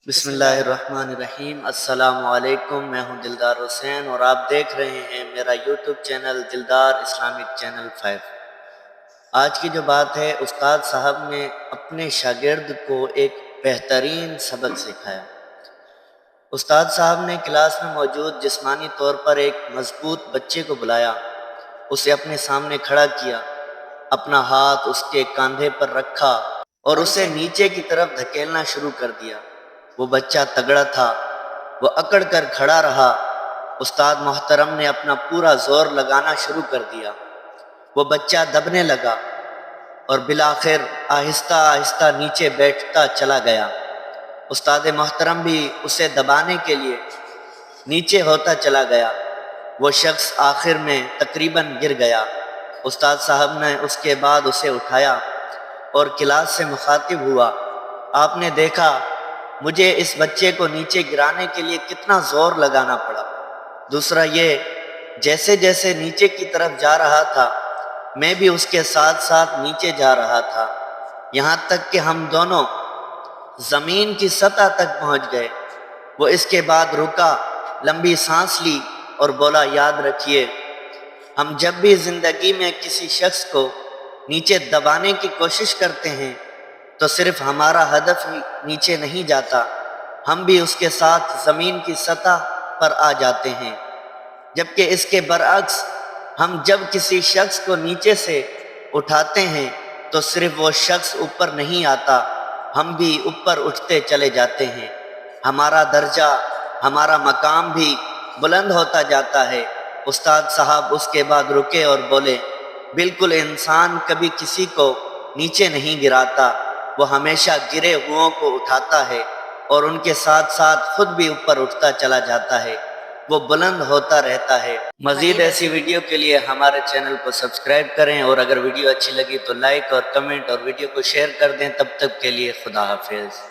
بسم اللہ الرحمن الرحیم۔ السلام علیکم، میں ہوں دلدار حسین اور آپ دیکھ رہے ہیں میرا یوٹیوب چینل دلدار اسلامک چینل 5۔ آج کی جو بات ہے، استاد صاحب نے اپنے شاگرد کو ایک بہترین سبق سکھایا۔ استاد صاحب نے کلاس میں موجود جسمانی طور پر ایک مضبوط بچے کو بلایا، اسے اپنے سامنے کھڑا کیا، اپنا ہاتھ اس کے کاندھے پر رکھا اور اسے نیچے کی طرف دھکیلنا شروع کر دیا۔ وہ بچہ تگڑا تھا، وہ اکڑ کر کھڑا رہا۔ استاد محترم نے اپنا پورا زور لگانا شروع کر دیا۔ وہ بچہ دبنے لگا اور بالآخر آہستہ آہستہ نیچے بیٹھتا چلا گیا۔ استاد محترم بھی اسے دبانے کے لیے نیچے ہوتا چلا گیا۔ وہ شخص آخر میں تقریباً گر گیا۔ استاد صاحب نے اس کے بعد اسے اٹھایا اور کلاس سے مخاطب ہوا، آپ نے دیکھا مجھے اس بچے کو نیچے گرانے کے لیے کتنا زور لگانا پڑا۔ دوسرا یہ، جیسے جیسے نیچے کی طرف جا رہا تھا میں بھی اس کے ساتھ ساتھ نیچے جا رہا تھا، یہاں تک کہ ہم دونوں زمین کی سطح تک پہنچ گئے۔ وہ اس کے بعد رکا، لمبی سانس لی اور بولا، یاد رکھیے ہم جب بھی زندگی میں کسی شخص کو نیچے دبانے کی کوشش کرتے ہیں تو صرف ہمارا ہدف ہی نیچے نہیں جاتا، ہم بھی اس کے ساتھ زمین کی سطح پر آ جاتے ہیں۔ جبکہ اس کے برعکس، ہم جب کسی شخص کو نیچے سے اٹھاتے ہیں تو صرف وہ شخص اوپر نہیں آتا، ہم بھی اوپر اٹھتے چلے جاتے ہیں، ہمارا درجہ، ہمارا مقام بھی بلند ہوتا جاتا ہے۔ استاد صاحب اس کے بعد رکے اور بولے، بالکل انسان کبھی کسی کو نیچے نہیں گراتا، وہ ہمیشہ گرے ہوئوں کو اٹھاتا ہے اور ان کے ساتھ ساتھ خود بھی اوپر اٹھتا چلا جاتا ہے، وہ بلند ہوتا رہتا ہے۔ مزید ایسی ویڈیو کے لیے ہمارے چینل کو سبسکرائب کریں اور اگر ویڈیو اچھی لگی تو لائک اور کمنٹ اور ویڈیو کو شیئر کر دیں۔ تب تک کے لیے خدا حافظ۔